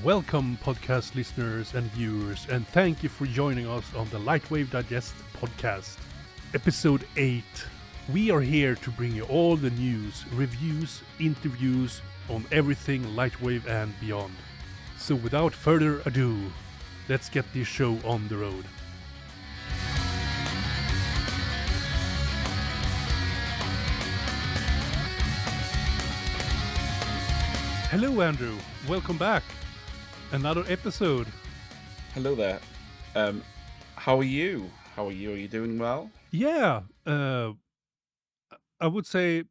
Welcome, podcast listeners and viewers, and thank you for joining us on the LightWave Digest podcast, episode 8. We are here to bring you all the news, reviews, interviews on everything Lightwave and beyond. So without further ado, let's get this show on the road. Hello, Andrew. Welcome back. Another episode. Hello there. How are you? Are you doing well? Yeah, I would say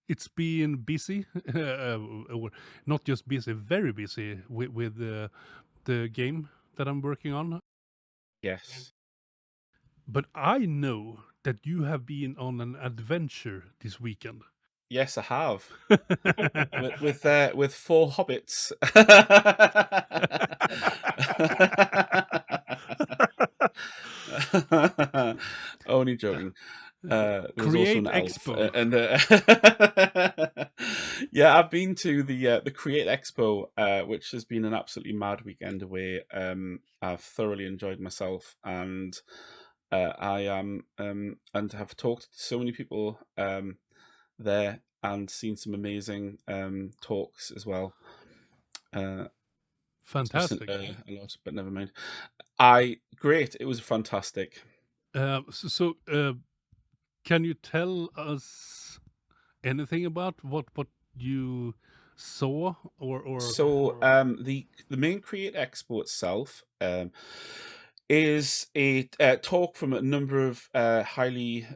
it's been busy, or not just busy, very busy with the game that I'm working on. Yes. But I know that you have been on an adventure this weekend. Yes, I have. with 4 hobbits. Only joking. There's also Create an elf, Expo. and yeah, I've been to the Create Expo, which has been an absolutely mad weekend away. I've thoroughly enjoyed myself, and I am and have talked to so many people there and seen some amazing talks as well. Fantastic. A lot, but never mind. Great. It was fantastic. So, can you tell us anything about what you saw or So the main Create Expo itself is a talk from a number of highly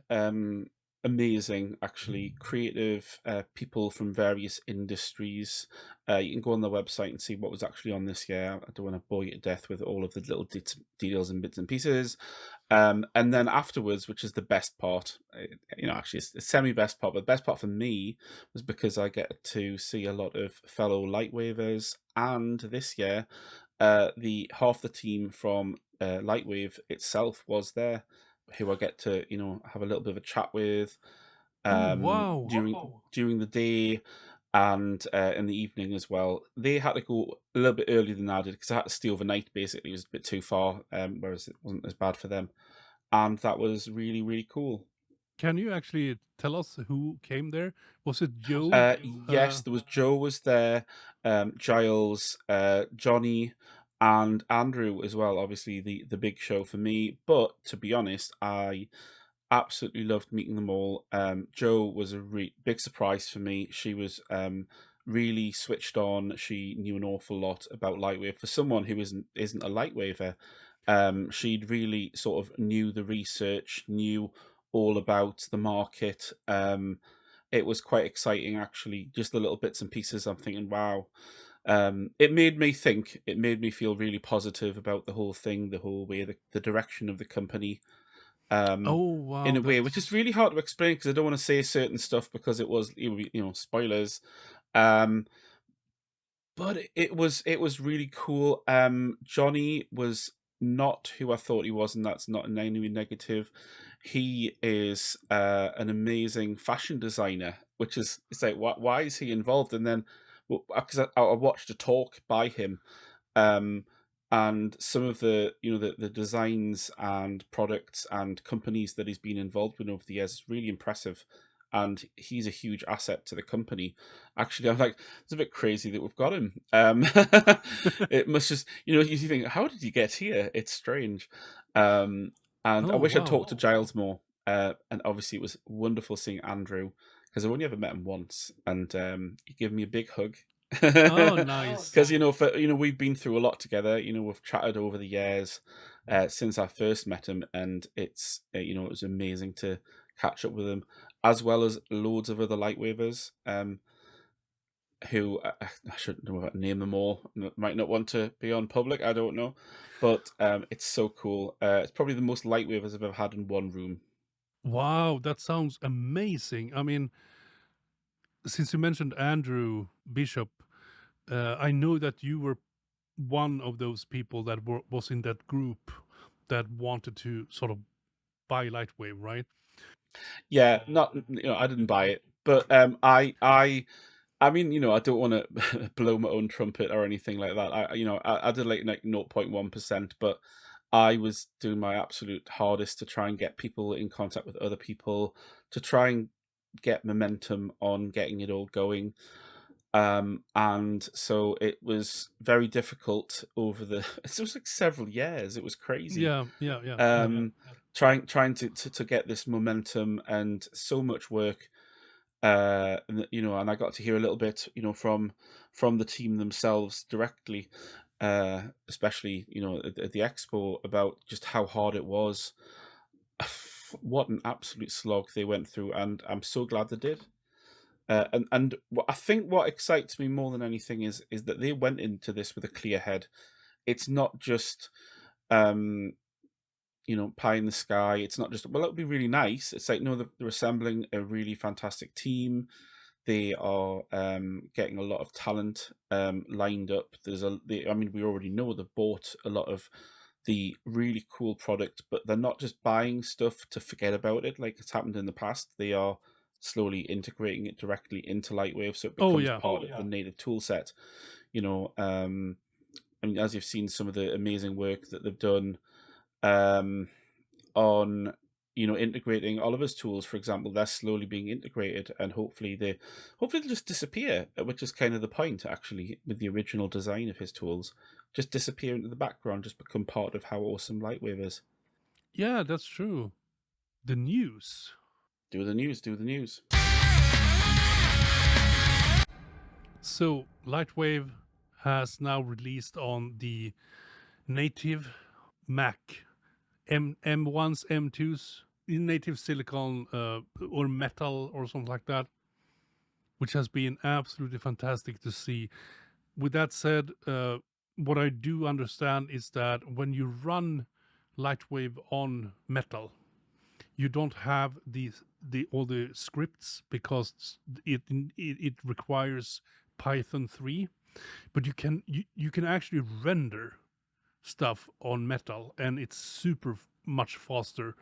amazing, actually creative people from various industries. You can go on the website and see what was actually on this year. I don't want to bore you to death with all of the little details and bits and pieces. And then afterwards, which is the best part, actually it's the semi-best part, but the best part for me was because I get to see a lot of fellow Lightwavers, and this year, the half the team from Lightwave itself was there, who I get to have a little bit of a chat with wow. during the day and in the evening as well. They had to go a little bit earlier than I did because I had to stay overnight. Basically, it was a bit too far, whereas it wasn't as bad for them, and that was really, really cool. Can you actually tell us who came there? Was it Joe? Yes, there was Joe was there, Giles, Johnny, and Andrew as well. Obviously, the big show for me. But to be honest, I absolutely loved meeting them all. Joe was a big surprise for me. She was really switched on. She knew an awful lot about Lightwave. For someone who isn't a Lightwaver, she'd really sort of knew the research, knew all about the market. It was quite exciting, actually. Just the little bits and pieces. I'm thinking, wow. It made me think. It made me feel really positive about the whole thing, the whole way, the direction of the company. Oh wow! In a way, which is really hard to explain because I don't want to say certain stuff because it would be spoilers. But it was really cool. Johnny was not who I thought he was, and that's not in any way negative. He is an amazing fashion designer, which is it's like why is he involved? And then because I watched a talk by him, and some of the the designs and products and companies that he's been involved with over the years is really impressive, and he's a huge asset to the company. Actually, I'm like, it's a bit crazy that we've got him. It must just you think, how did he get here? It's strange. And I wish I'd talked to Giles more. And obviously, it was wonderful seeing Andrew because I've only ever met him once, and he gave me a big hug. Oh, nice. Because we've been through a lot together. We've chatted over the years since I first met him, and it's it was amazing to catch up with him, as well as loads of other Lightwavers. Who I shouldn't know how to name them all. Might not want to be on public. I don't know, but it's so cool. It's probably the most Lightwavers I've ever had in one room. Wow, that sounds amazing. I mean, since you mentioned Andrew Bishop, I know that you were one of those people that was in that group that wanted to sort of buy Lightwave, right? Yeah, not I didn't buy it, but I I mean, I don't want to blow my own trumpet or anything like that. I did like 0.1%, but I was doing my absolute hardest to try and get people in contact with other people, to try and get momentum on getting it all going. And so it was very difficult over it was like several years. It was crazy. Yeah, yeah, yeah, yeah. Trying to get this momentum, and so much work. And I got to hear a little bit, from the team themselves directly, especially, at the expo, about just how hard it was. What an absolute slog they went through, and I'm so glad they did. And I think what excites me more than anything is that they went into this with a clear head. It's not just um, pie in the sky. It's not just, well, it would be really nice. It's like, no, they're assembling a really fantastic team. They are getting a lot of talent lined up. I mean, we already know they've bought a lot of the really cool product, but they're not just buying stuff to forget about it like it's happened in the past. They are slowly integrating it directly into Lightwave, so it Oh becomes yeah. part of the native tool set. I mean, as you've seen, some of the amazing work that they've done on integrating Oliver's tools, for example. They're slowly being integrated, and hopefully they'll just disappear, which is kind of the point, actually, with the original design of his tools. Just disappear into the background, just become part of how awesome Lightwave is. Yeah, that's true. The news. Do the news. So Lightwave has now released on the native Mac M1s, M2s, native silicon or metal or something like that, which has been absolutely fantastic to see. With that said, what I do understand is that when you run Lightwave on metal, you don't have all the scripts because it requires Python 3, but you can actually render stuff on metal, and it's super much faster.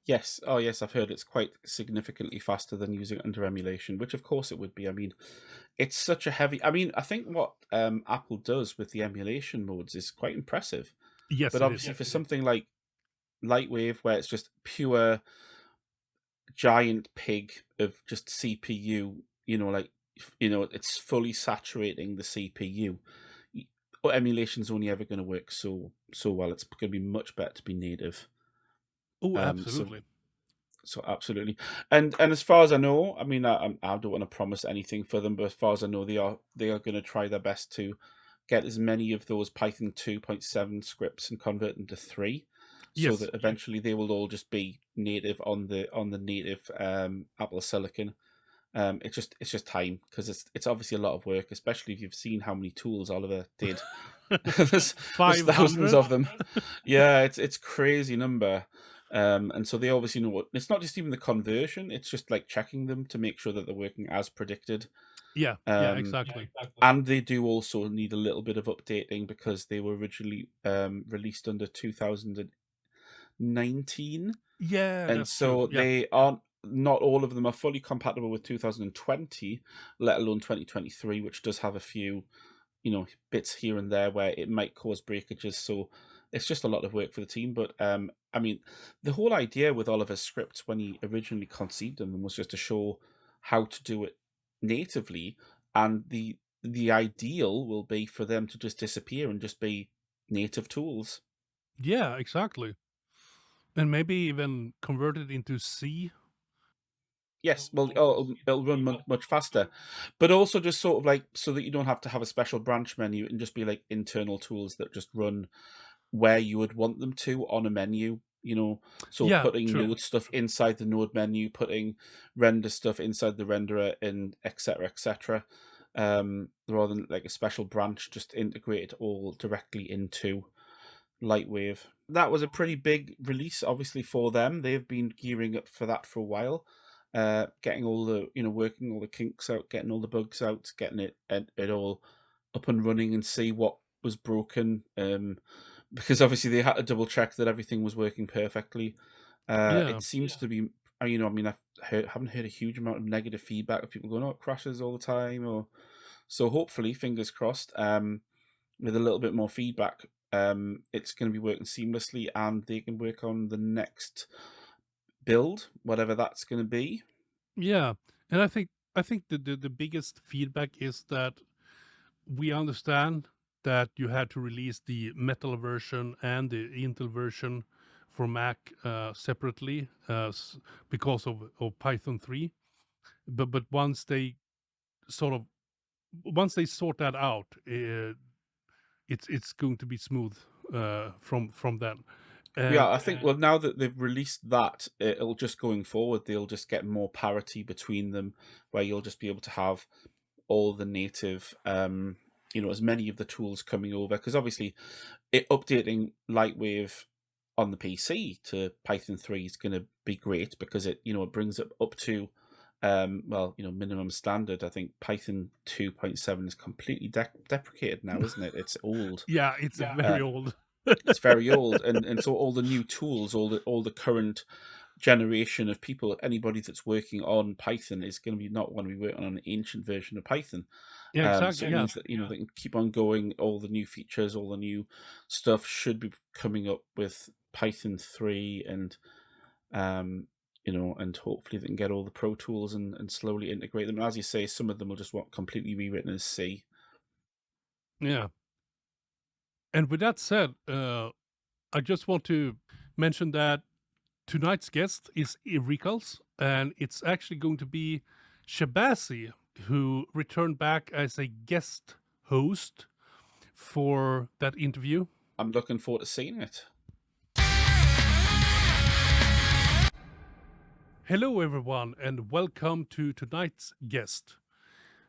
Yes. Oh, yes. I've heard it's quite significantly faster than using it under emulation, which of course it would be. I mean, it's such a heavy. I mean, I think what Apple does with the emulation modes is quite impressive. Yes, But it is. obviously, for something like Lightwave, where it's just pure giant pig of just CPU, it's fully saturating the CPU. Emulation's only ever going to work so well. It's going to be much better to be native. Oh, So absolutely. So absolutely, and as far as I know, I mean, I don't want to promise anything for them, but as far as I know, they are going to try their best to get as many of those Python 2.7 scripts and convert them to 3, so Yes. that eventually they will all just be native on the native Apple Silicon. It's just time, because it's obviously a lot of work, especially if you've seen how many tools Oliver did. there's 500? thousands of them. Yeah, it's crazy number. And so they obviously know what. It's not just even the conversion; it's just like checking them to make sure that they're working as predicted. Yeah, exactly. And they do also need a little bit of updating, because they were originally released under 2019. Yeah, And that's so true. Yeah. they aren't. Not all of them are fully compatible with 2020, let alone 2023, which does have a few bits here and there where it might cause breakages. So it's just a lot of work for the team. But I mean, the whole idea with Oliver's scripts when he originally conceived them was just to show how to do it natively, and the ideal will be for them to just disappear and just be native tools. Yeah, exactly. And maybe even convert it into C. Yes, well, it'll run much faster, but also just sort of like so that you don't have to have a special branch menu, and just be like internal tools that just run where you would want them to on a menu. So Yeah, putting true. node stuff inside the node menu, putting render stuff inside the renderer, and etc. etc. Rather than like a special branch, just integrate it all directly into Lightwave. That was a pretty big release, obviously, for them. They've been gearing up for that for a while, getting all the working all the kinks out, getting all the bugs out, getting it all up and running, and see what was broken. Because obviously they had to double check that everything was working perfectly. Yeah. It seems to be you know, I mean, haven't heard a huge amount of negative feedback of people going, "Oh, it crashes all the time," or so. Hopefully, fingers crossed. With a little bit more feedback, it's going to be working seamlessly, and they can work on the next build, whatever that's going to be. Yeah, and I think the biggest feedback is that we understand that you had to release the metal version and the Intel version for Mac separately because of Python 3. But once they sort that out, it's going to be smooth from then. Yeah, And I think, well, now that they've released that, it'll just going forward, they'll just get more parity between them, where you'll just be able to have all the native, you know, as many of the tools coming over, because obviously updating Lightwave on the PC to Python 3 is going to be great, because it, you know, it brings it up to well, you know, minimum standard. I think Python 2.7 is completely deprecated now, isn't it? It's old. yeah, it's very old. It's very old, and so all the new tools, all the current generation of people, anybody that's working on Python is going to be not going to be working on an ancient version of Python. Yeah, So exactly. it Yeah, means that, you know, they can keep on going. All the new features, all the new stuff should be coming up with Python 3, and you know, and hopefully they can get all the Pro Tools and slowly integrate them. And as you say, some of them will just want completely rewritten as C. yeah. And with that said, I just want to mention that tonight's guest is erikals, and it's actually going to be Shabazzy, who returned back as a guest host for that interview. I'm looking forward to seeing it. Hello, everyone, and welcome to tonight's guest.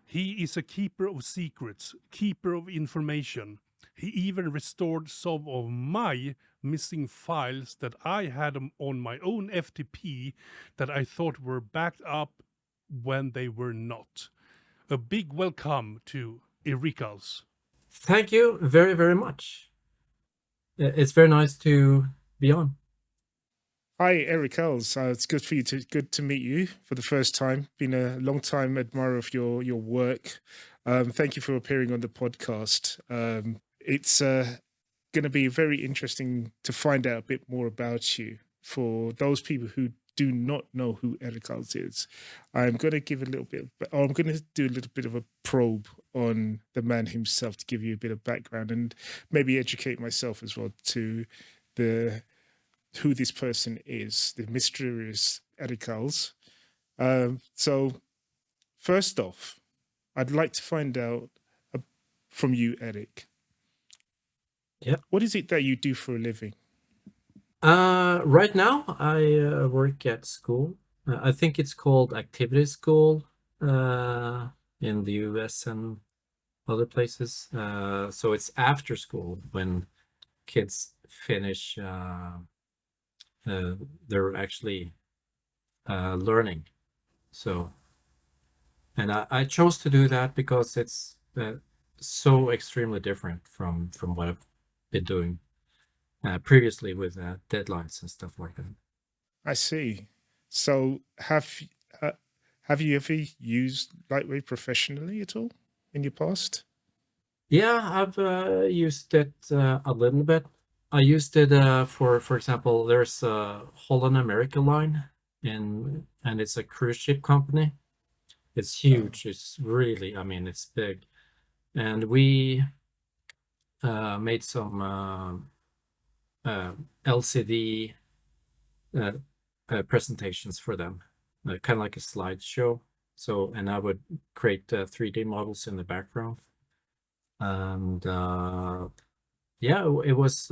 He is a keeper of secrets, keeper of information. He even restored some of my missing files that I had on my own FTP that I thought were backed up when they were not. A big welcome to erikals. Thank you very, very much. It's very nice to be on. Hi, erikals. It's good to meet you for the first time. Been a long time admirer of your work. Thank you for appearing on the podcast. It's going to be very interesting to find out a bit more about you. For those people who do not know who erikals is, I'm going to give a little bit. I'm going to do a little bit of a probe on the man himself to give you a bit of background and maybe educate myself as well to the who this person is, the mysterious erikals. So, first off, I'd like to find out from you, Eric. Yeah. What is it that you do for a living? Right now, I work at school. I think it's called Activity School in the US and other places. So it's after school when kids finish. They're actually learning. So, and I chose to do that because it's so extremely different from what I've been doing previously with deadlines and stuff like that. I see. So, have you ever used Lightwave professionally at all in your past? Yeah, I've used it a little bit. I used it for example, there's a Holland America line, and it's a cruise ship company. It's huge. It's really, I mean, it's big, and we made some LCD presentations for them, kind of like a slideshow. So, and I would create 3D models in the background, and yeah, it was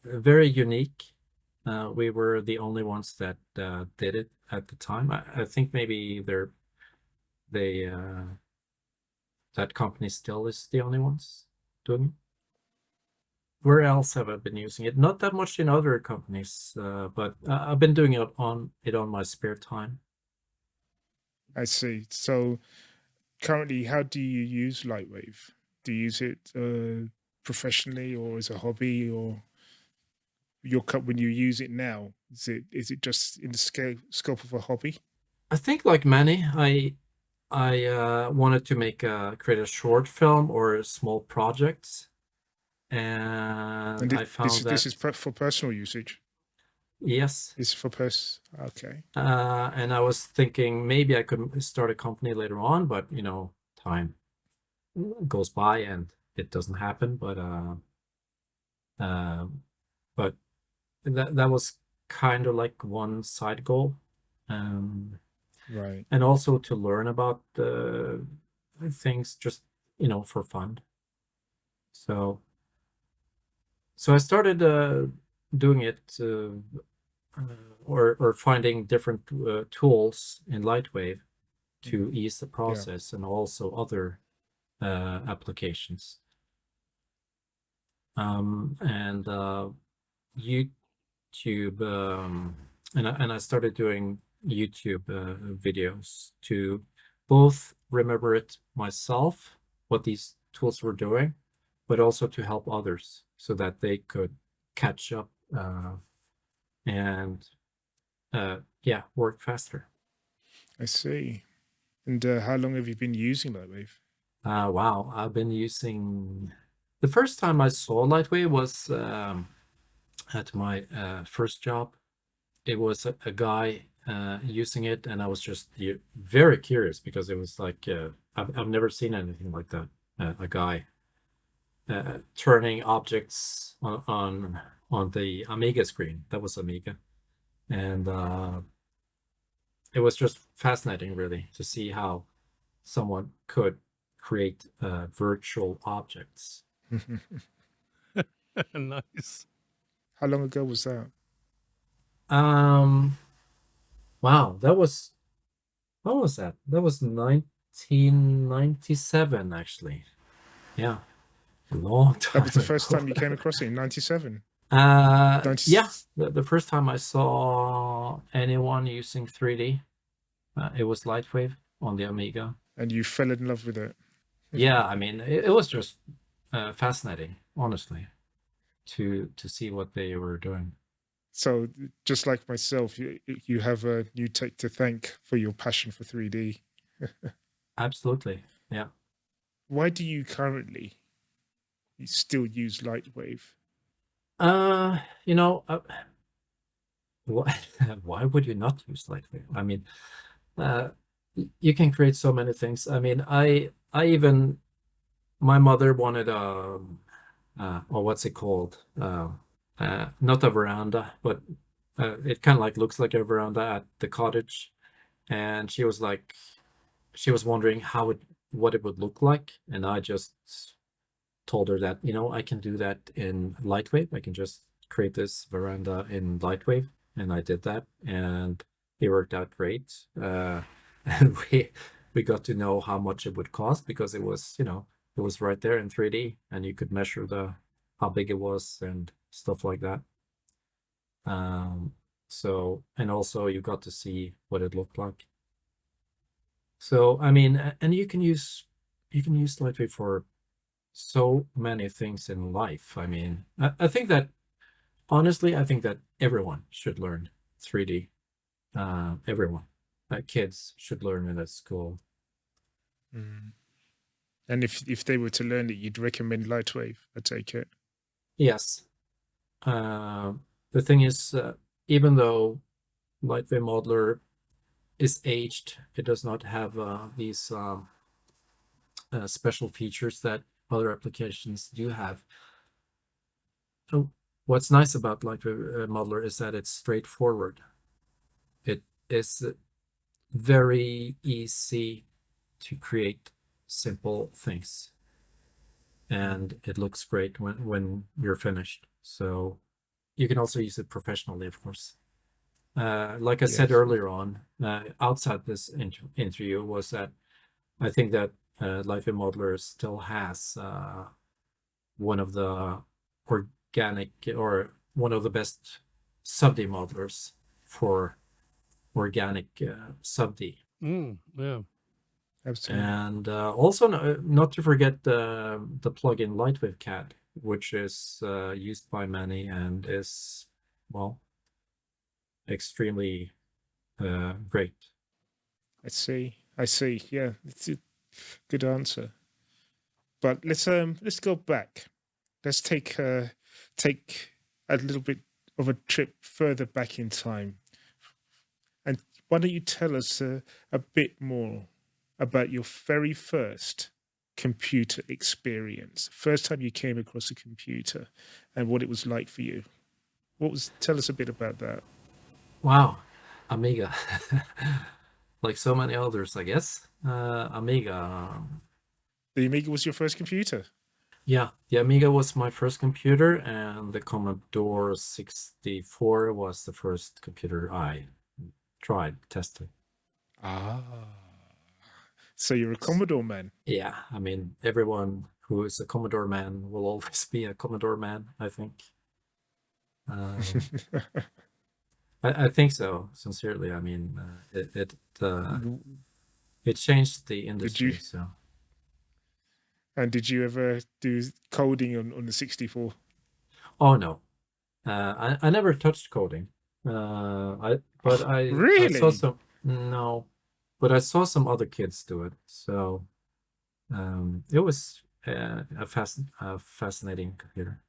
very unique. We were the only ones that did it at the time. I think maybe that company still is the only ones doing it. Where else have I been using it? Not that much in other companies, but I've been doing it on my spare time. I see. So, currently, how do you use Lightwave? Do you use it professionally or as a hobby or? when you use it now? Is it just in the scope of a hobby? I think like many, I wanted to create a short film or small projects, and And I found this that is for personal usage. yes, It's for Okay. and I was thinking maybe I could start a company later on, but time goes by and it doesn't happen. But that was kind of like one side goal, Right. and also to learn about the things just for fun. So I started doing it or finding different tools in LightWave to ease the process, and also other applications. And YouTube, and I started doing YouTube videos to both remember it myself, what these tools were doing, but also to help others so that they could catch up and work faster. I see. And how long have you been using LightWave? Wow, I've been using. The first time I saw LightWave was at my first job. It was a guy using it, and I was just very curious because it was like I've never seen anything like that. A guy turning objects on the Amiga screen. That was Amiga, and it was just fascinating, really, to see how someone could create virtual objects. Nice. How long ago was that? Wow, that was, what was that? That was 1997, actually. Yeah, a long time. That was the first time you came across it in 97. Yeah, the first time I saw anyone using 3D, it was LightWave on the Amiga. And you fell in love with it. Yeah, I mean, it was just fascinating, honestly, to see what they were doing. So just like myself, you have a new tech to thank for your passion for 3D. Absolutely, yeah. Why do you currently still use LightWave? Why would you not use LightWave? I mean, you can create so many things. I mean, my mother wanted or what's it called? Not a veranda, but it kind of like looks like a veranda at the cottage. And she was wondering what it would look like. And I just told her that, I can do that in LightWave. I can just create this veranda in LightWave. And I did that, and it worked out great. And we got to know how much it would cost, because it was, it was right there in 3D, and you could measure how big it was and stuff like that. So, and also you got to see what it looked like. So, I mean, and you can use LightWave for so many things in life. I mean, I think that, honestly, I think that everyone should learn 3D. Everyone. Kids should learn it at school. Mm. And if they were to learn it, you'd recommend LightWave, I take it? Yes. The thing is, even though LightWave Modeler is aged, it does not have these special features that other applications do have. What's nice about LightWave Modeler is that it's straightforward. It is very easy to create simple things, and it looks great when you're finished. So you can also use it professionally, of course. Like I said earlier on, outside this interview, was that I think that LightWave Modeler still has one of the organic, or one of the best sub-D modelers for organic sub-D. Yeah. Absolutely. And also not to forget the plugin LightWave CAD, which is used by many and is well, extremely great. I see. Yeah, it's a good answer. But let's go back. Let's take a little bit of a trip further back in time. And why don't you tell us a bit more about your very first computer experience, first time you came across a computer, and what it was like for you? Tell us a bit about that. Wow, Amiga. Like so many others, I guess. Amiga. The Amiga was your first computer? Yeah, the Amiga was my first computer, and the Commodore 64 was the first computer I tried testing. Ah, so you're a Commodore man. Yeah, I mean, everyone who is a Commodore man will always be a Commodore man, I think. I think so, sincerely. I mean, it changed the industry. So. And did you ever do coding on the 64? Oh no, I never touched coding. Really? I saw some. No, but I saw some other kids do it. So it was a fascinating computer.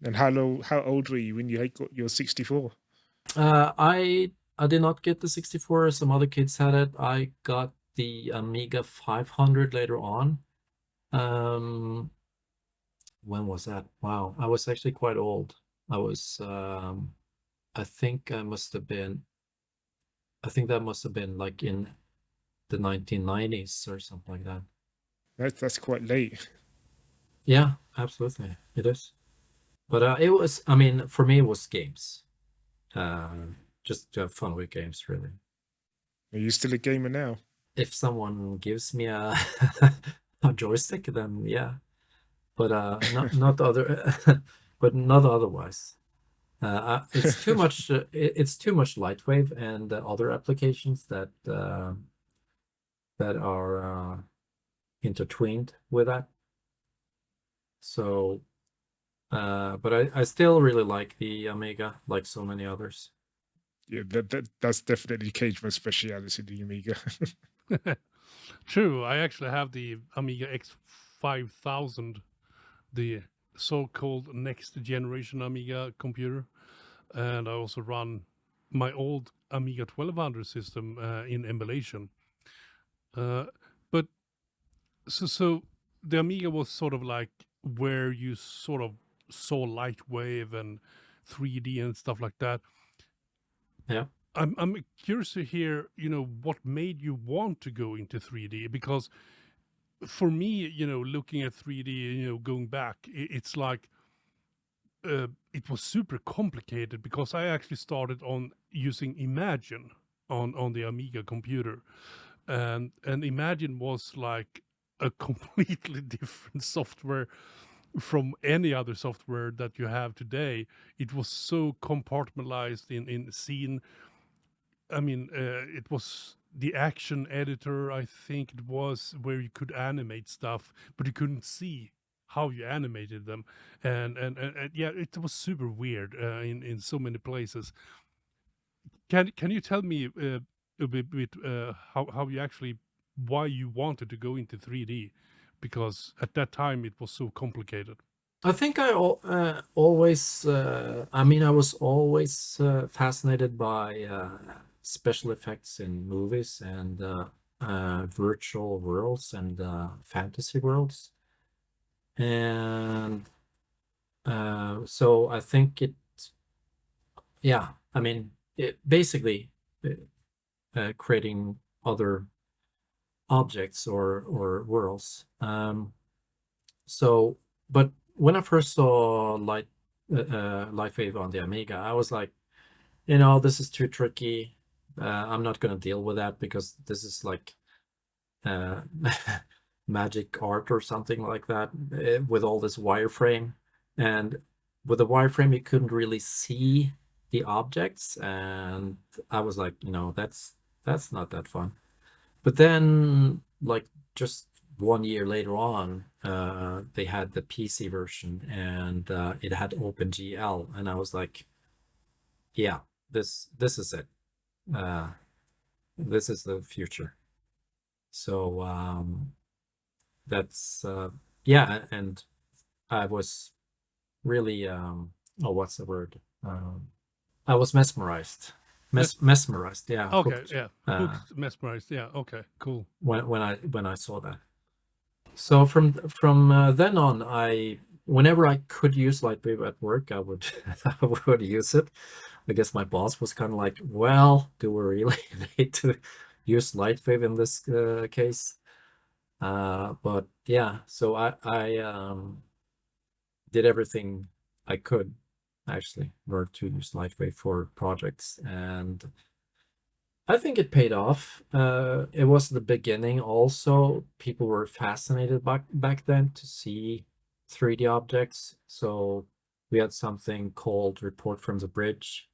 And how old were you when you got your 64? I did not get the 64. Some other kids had it. I got the Amiga 500 later on. When was that? Wow, I was actually quite old. I was I think that must have been like in the 1990s or something like that. That's quite late. Yeah, absolutely, it is. But it was, I mean, for me, it was games. Just to have fun with games, really. Are you still a gamer now? If someone gives me a a joystick, then yeah. But not other, but not otherwise. It's too much. It's too much LightWave and other applications that are intertwined with that. So, but I still really like the Amiga, like so many others. Yeah, that's definitely caged my speciality, the Amiga. True, I actually have the Amiga X5000, the so-called next generation Amiga computer, and I also run my old Amiga 1200 system in emulation. But so the Amiga was sort of like where you sort of saw LightWave and 3D and stuff like that. Yeah. I'm curious to hear, what made you want to go into 3D? Because for me, looking at 3D, going back, it's like it was super complicated because I actually started on using Imagine on the Amiga computer, and Imagine was like a completely different software from any other software that you have today. It was so compartmentalized in scene. I mean, it was the action editor, I think it was, where you could animate stuff, but you couldn't see how you animated them, and yeah, it was super weird in so many places. Can you tell me a bit how you actually, why you wanted to go into 3D? Because at that time it was so complicated. I think I always, I mean, I was always fascinated by special effects in movies and virtual worlds and fantasy worlds. And so I think yeah, I mean, it basically creating other objects or worlds. So, but when I first saw LightWave on the Amiga, I was like, this is too tricky. I'm not going to deal with that because this is like magic art or something like that with all this wireframe. And with the wireframe, you couldn't really see the objects. And I was like, that's not that fun. But then, like, just 1 year later on, they had the PC version and it had OpenGL. And I was like, yeah, this is it. This is the future. So that's yeah, and I was really what's the word? I was mesmerized. Mesmerized, yeah. Okay, Hooked, yeah. Hooked, mesmerized. Yeah. Okay. Cool. when I saw that. So from then on, whenever I could use LightWave at work, I would I would use it. I guess my boss was kind of like, "Well, do we really need to use LightWave in this case?" But yeah, so I did everything I could actually in order to use LightWave for projects, and I think it paid off. It was the beginning also. People were fascinated back then to see 3D objects. So we had something called Report from the Bridge,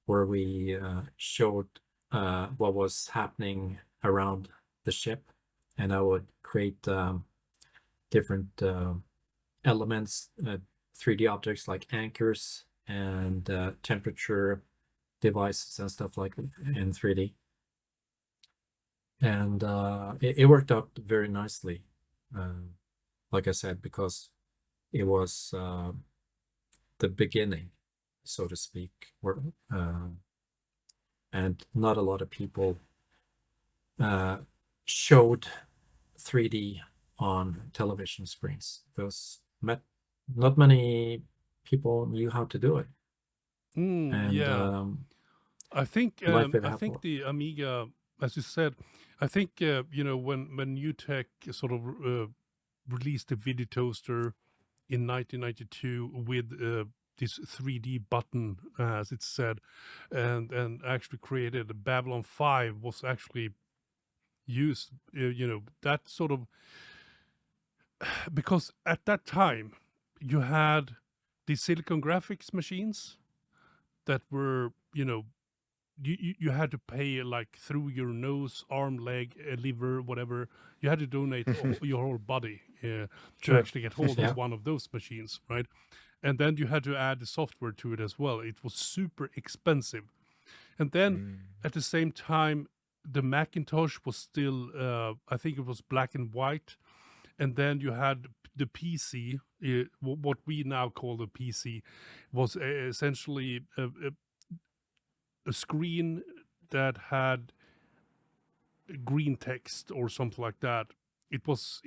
where we showed what was happening around the ship, and I would create different elements, 3D objects like anchors and temperature devices and stuff like that in 3D. And it worked out very nicely, like I said, because it was the beginning, so to speak, and not a lot of people showed 3D on television screens. Not many people knew how to do it. And Yeah. I think the Amiga, as you said, I think when Newtek sort of released the video toaster in 1992 with this 3D button, as it said, and actually created Babylon 5 was actually used. That sort of, because at that time you had the Silicon Graphics machines that were you had to pay like through your nose, arm, leg, liver, whatever. You had to donate your whole body to Sure. actually get hold Yeah. of one of those machines, right? And then you had to add the software to it as well. It was super expensive. And then at the same time, the Macintosh was still, I think it was black and white. And then you had the PC, what we now call the PC, was essentially a screen that had green text or something like that. It was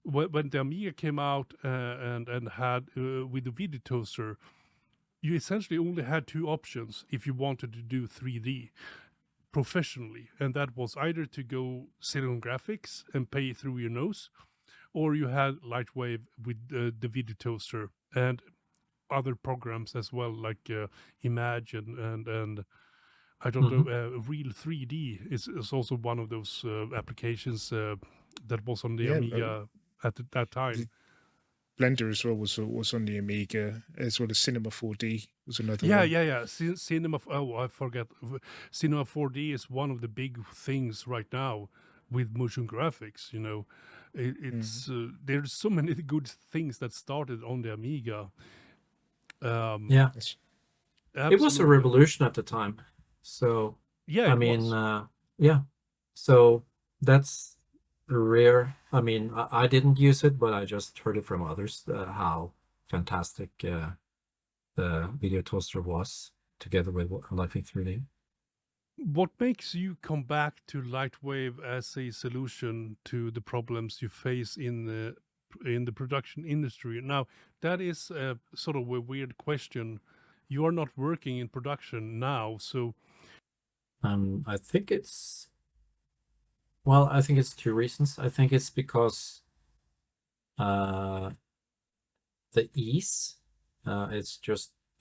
when the Amiga came out and had with the video toaster, you essentially only had two options if you wanted to do 3D professionally, and that was either to go Silicon Graphics and pay through your nose, or you had LightWave with the video toaster and other programs as well, like Image and I don't know, Real 3D is also one of those applications that was on the Yeah, Amiga at that time. Blender as well was on the Amiga, as well as Cinema 4D was another Yeah, one. yeah. Cinema. Oh, I forget. Cinema 4D is one of the big things right now with motion graphics. It's there's so many good things that started on the Amiga. Yeah. Yes. It was a Absolutely. revolution at the time. So Yeah, I it mean, was. yeah. So that's rare. I mean, I didn't use it, but I just heard it from others how fantastic the video toaster was together with LightWave 3D. What makes you come back to LightWave as a solution to the problems you face in the production industry? Now, that is sort of a weird question. You are not working in production now, so I think I think it's two reasons. I think it's because the ease, it's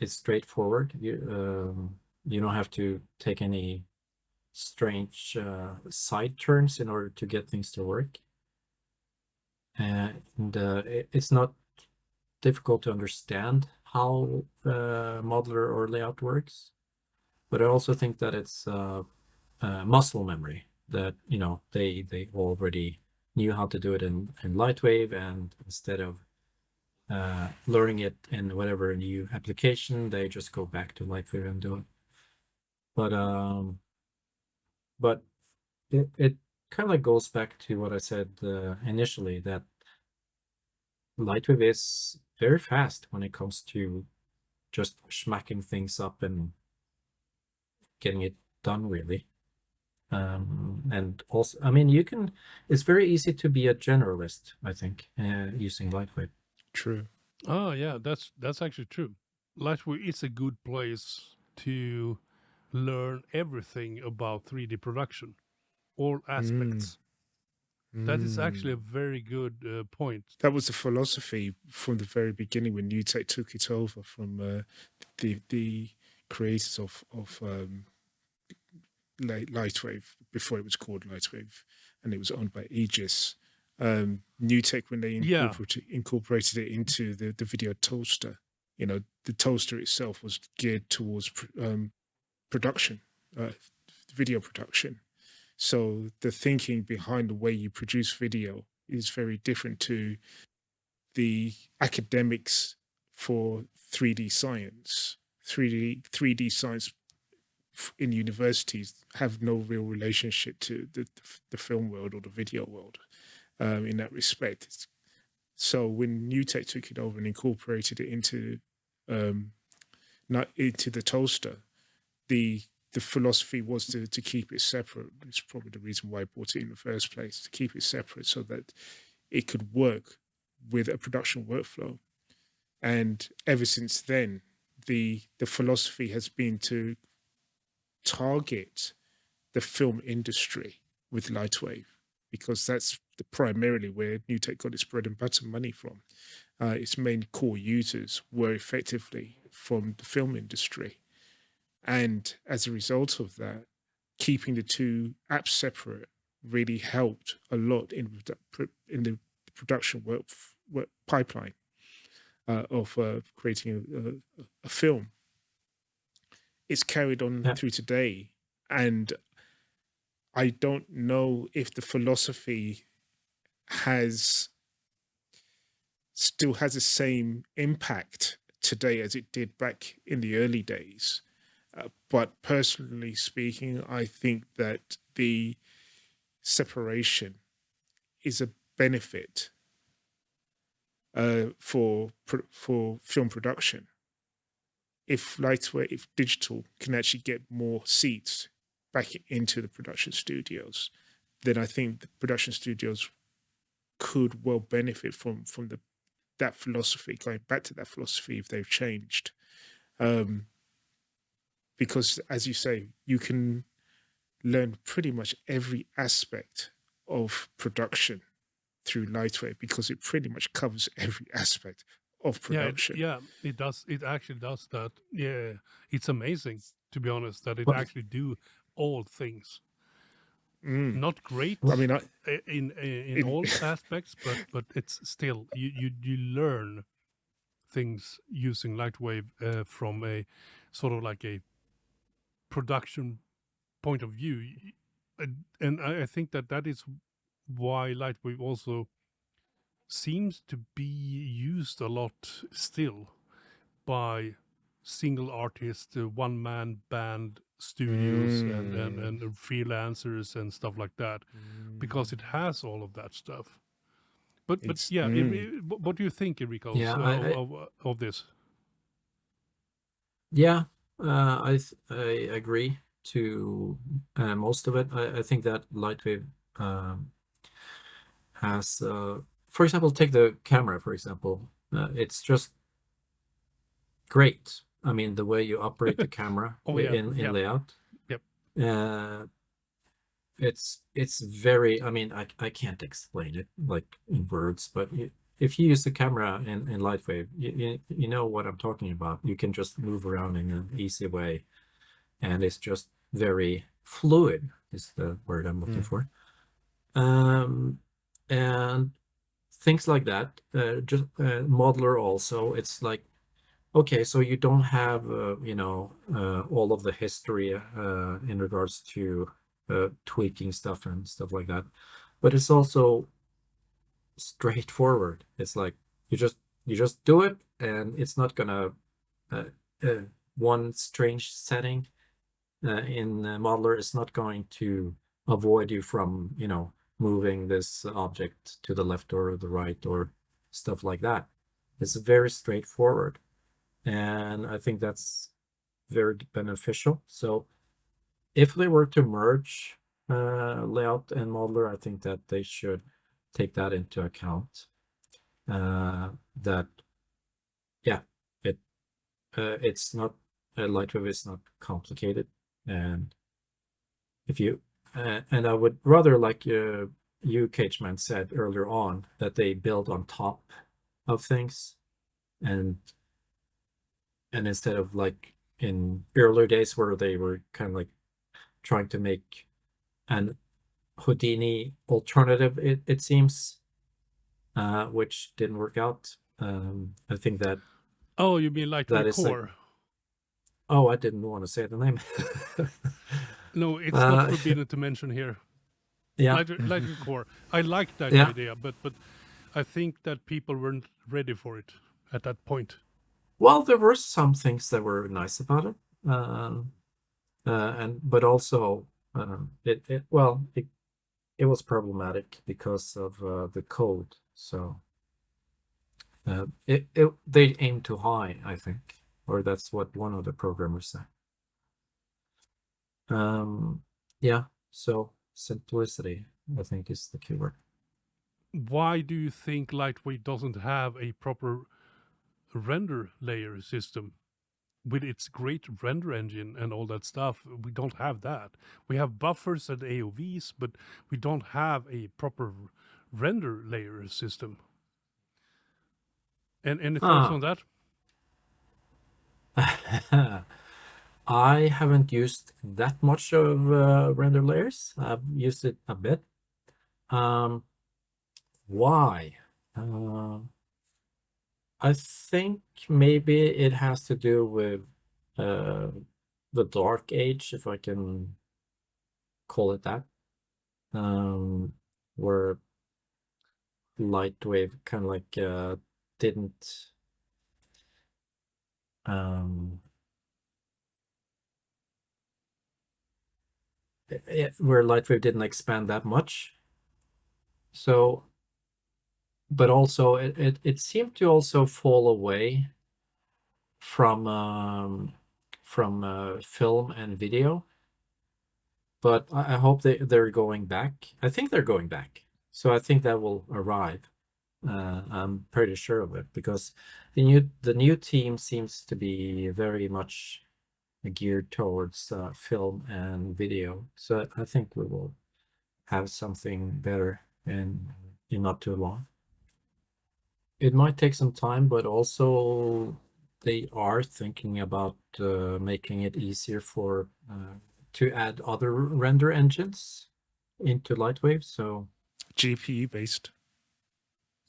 straightforward. You don't have to take any strange side turns in order to get things to work. And it's not difficult to understand how modeler or layout works. But I also think that it's muscle memory, that they already knew how to do it in LightWave, and instead of learning it in whatever new application, they just go back to LightWave and do it. But it kind of like goes back to what I said initially, that LightWave is very fast when it comes to just smacking things up and getting it done, really. And also, I mean, it's very easy to be a generalist, I think, using LightWave. True. Oh yeah, that's actually true. LightWave is a good place to learn everything about 3D production, all aspects. That is actually a very good point. That was the philosophy from the very beginning when NewTek took it over from the creators of LightWave, before it was called LightWave, and it was owned by Aegis. NewTek, when they incorporated it into the video toaster, the toaster itself was geared towards production, video production. So the thinking behind the way you produce video is very different to the academics for 3D science. 3D science in universities have no real relationship to the film world or the video world in that respect. So when NewTek took it over and incorporated it into the toaster, the philosophy was to keep it separate. It's probably the reason why I bought it in the first place, to keep it separate so that it could work with a production workflow. And ever since then, the philosophy has been to target the film industry with LightWave, because that's primarily where NewTek got its bread and butter money from. Its main core users were effectively from the film industry. And as a result of that, keeping the two apps separate really helped a lot in the production work pipeline of creating a film. It's carried on through today, and I don't know if the philosophy still has the same impact today as it did back in the early days. But personally speaking, I think that the separation is a benefit for film production. If LightWave, if digital can actually get more seats back into the production studios, then I think the production studios could well benefit from that philosophy, going back to that philosophy if they've changed. Because, as you say, you can learn pretty much every aspect of production through LightWave, because it pretty much covers every aspect of production. Yeah, it does. It actually does that. Yeah, it's amazing, to be honest, that it actually do all things. Not great, I mean, in all aspects, but it's still you learn things using LightWave from a sort of like a production point of view, and I think that is why LightWave also seems to be used a lot still by single artists, one-man band studios, and freelancers and stuff like that, because it has all of that stuff. But yeah, what do you think, erikals, of this? Yeah, I agree to most of it. I think that LightWave has, for example, take the camera, for example. It's just great. I mean, the way you operate the camera in layout. Yep. It's very, I mean, I can't explain it like in words, but if you use the camera in LightWave, you know what I'm talking about. You can just move around in an easy way, and it's just very fluid is the word I'm looking for. And things like that. Just modeler also, it's like, okay, so you don't have all of the history in regards to tweaking stuff and stuff like that, but it's also straightforward. It's like you just You just do it, and it's not gonna one strange setting in Modeler is not going to avoid you from, moving this object to the left or the right or stuff like that. It's very straightforward, and I think that's very beneficial. So if they were to merge layout and modeler, I think that they should take that into account. That it's not LightWave is not complicated, and if you and I would rather, like you Cageman said earlier on, that they build on top of things, and instead of like in earlier days where they were kind of like trying to make an Houdini alternative, it seems, which didn't work out. I think that. Oh, you mean LightWave Core? Oh, I didn't want to say the name. No, it's not forbidden to mention here. Yeah, LightWave Core. I liked that idea, but I think that people weren't ready for it at that point. Well, there were some things that were nice about it, but also it was problematic because of the code. So they aimed too high, I think, or that's what one of the programmers said. So simplicity, I think, is the keyword. Why do you think LightWave doesn't have a proper render layer system? With its great render engine and all that stuff, we don't have that. We have buffers and AOVs, but we don't have a proper render layer system. And any thoughts on that? I haven't used that much of render layers. I've used it a bit. Why? I think maybe it has to do with the dark age, if I can call it that, where LightWave kind of like didn't where LightWave didn't expand that much. So, but also it seemed to also fall away from film and video. But I hope they're going back. I think they're going back. So I think that will arrive. I'm pretty sure of it, because the new team seems to be very much geared towards film and video. So I think we will have something better in not too long. It might take some time, but also they are thinking about making it easier for to add other render engines into LightWave. So GPU based,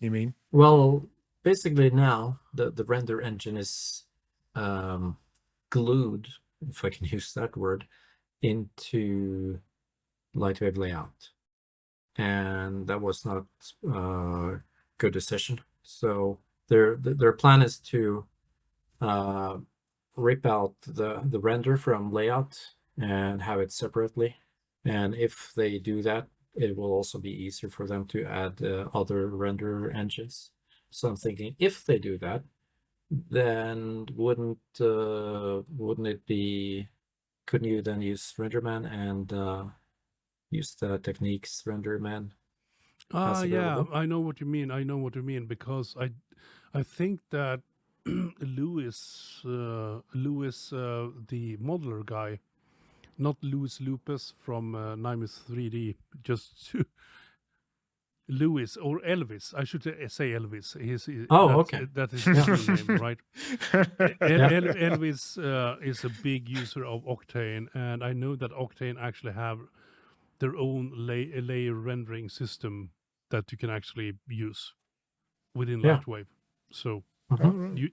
you mean? Well, basically now the render engine is glued, if I can use that word, into LightWave layout, and that was not a good decision. So their plan is to rip out the render from layout and have it separately. And if they do that, it will also be easier for them to add other render engines. So I'm thinking, if they do that, then wouldn't it be? Couldn't you then use RenderMan and use the Techniques RenderMan? Yeah, I know what you mean. Because I think that Lewis, the modeler guy, not Louis Lupus from Nimus 3D, just Lewis or Elvis. I should say Elvis. Okay. That is his real name, right? Elvis is a big user of Octane, and I know that Octane actually have their own layer rendering system that you can actually use within LightWave. So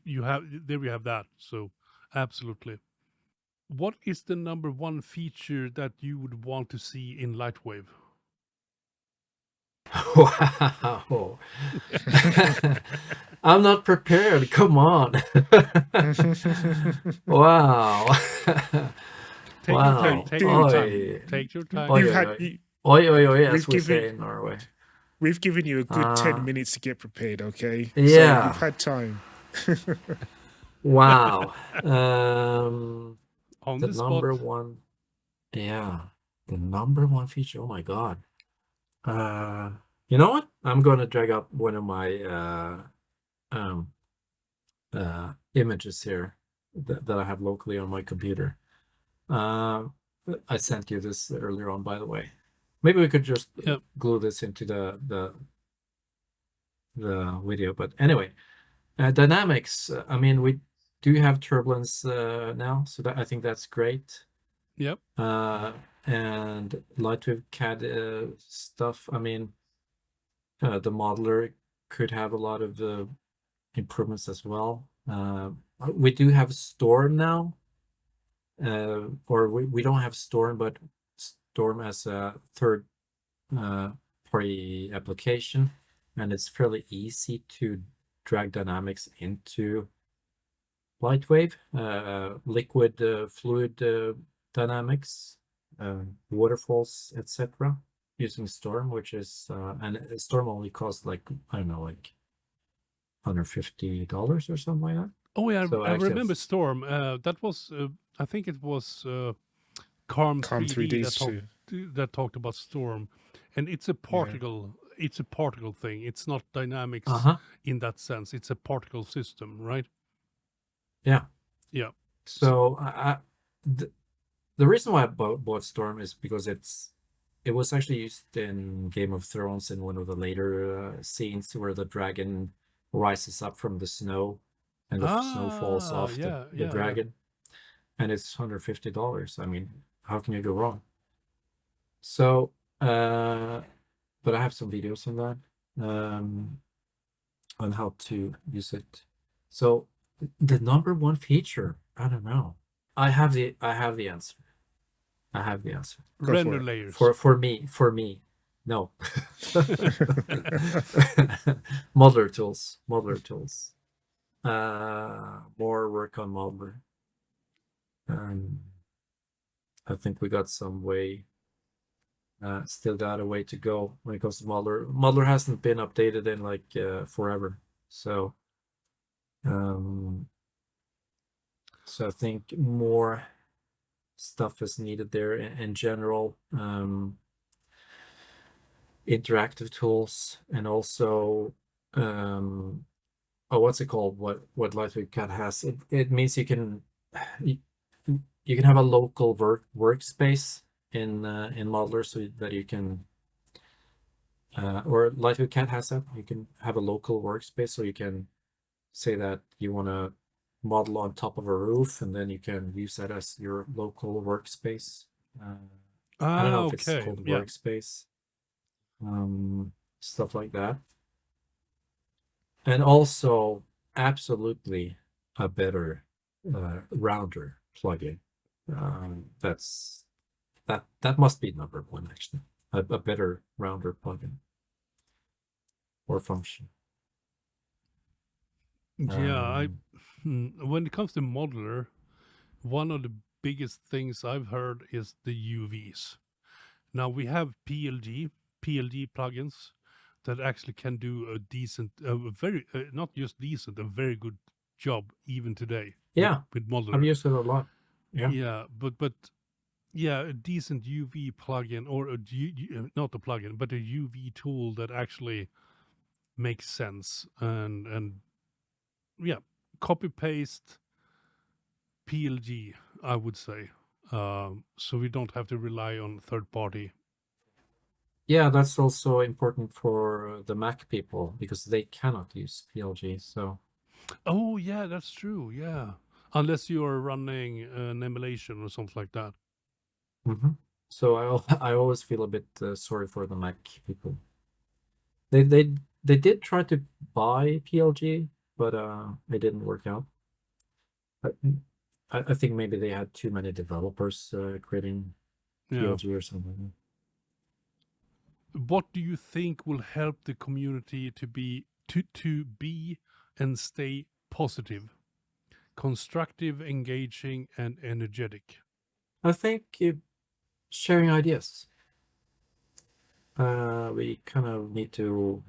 you have that. So absolutely. What is the number one feature that you would want to see in LightWave? Wow. I'm not prepared. Come on. Wow. Take your Wow. time. Take your Dude, time. Oi. Take your time. Oi, you've oi, had oi. you, Oi, oi, oi, as we've we say given in Norway. we've given you a good 10 Uh, minutes to get prepared, okay? So yeah. you've had time. Wow. On The the spot. number one. Yeah. The number one feature. Oh my God. You know what? I'm going to drag up one of my um, images here that I have locally on my computer. I sent you this earlier on, by the way. Maybe we could just Yep. glue this into the video. But anyway, dynamics. I mean, we do have turbulence now, so that I think that's great. Yep. And LightWave CAD stuff. I mean, the modeler could have a lot of improvements as well. We do have Storm now, or we don't have Storm, but Storm as a third party application, and it's fairly easy to drag dynamics into LightWave, liquid, fluid dynamics, waterfalls, etc. using Storm, which is and Storm only costs like, I don't know, like $150 or something like that. Oh yeah, So I actually, remember Storm. That was, I think it was Calm Calm 3D 3Ds too. that talked about Storm, and it's a particle. It's a particle thing. It's not dynamics in that sense. It's a particle system, right? Yeah. Yeah. So the reason why I bought Storm is because it was actually used in Game of Thrones in one of the later scenes where the dragon rises up from the snow and the snow falls off the dragon, and it's $150. I mean, how can you go wrong? So, but I have some videos on that, on how to use it. So the number one feature, I don't know. I have the answer. I have the answer. Render layers. For me. No. Modeler tools. More work on modeler. I think we got some way. Still got a way to go when it comes to modeler. Modeler hasn't been updated in like forever. So I think more stuff is needed there in general. Interactive tools, and also what's it called? What LightWave CAD has? It means you can have a local workspace in Modeler, so that you can or LightWave CAD has that. You can have a local workspace, so you can say that you want to model on top of a roof, and then you can use that as your local workspace. I don't know if it's called workspace. Stuff like that. And also absolutely a better rounder plugin. That must be number one, actually. A better rounder plugin or function. Yeah, when it comes to modeler, one of the biggest things I've heard is the UVs. Now we have PLG plugins that actually can do a decent, very not just decent, a very good job even today. Yeah, with modeler. I've used it a lot. Yeah. Yeah, but yeah, a decent UV plugin, or not a plugin, but a UV tool that actually makes sense, and yeah, copy paste PLG, I would say, so we don't have to rely on third party. Yeah, that's also important for the Mac people because they cannot use PLG. So. Oh yeah, that's true. Yeah, unless you are running an emulation or something like that. Mm-hmm. So I always feel a bit sorry for the Mac people. They did try to buy PLG, but it didn't work out. I think maybe they had too many developers creating PLG or something. what do you think will help the community to be and stay positive, constructive, engaging, and energetic? I think sharing ideas. We kind of need to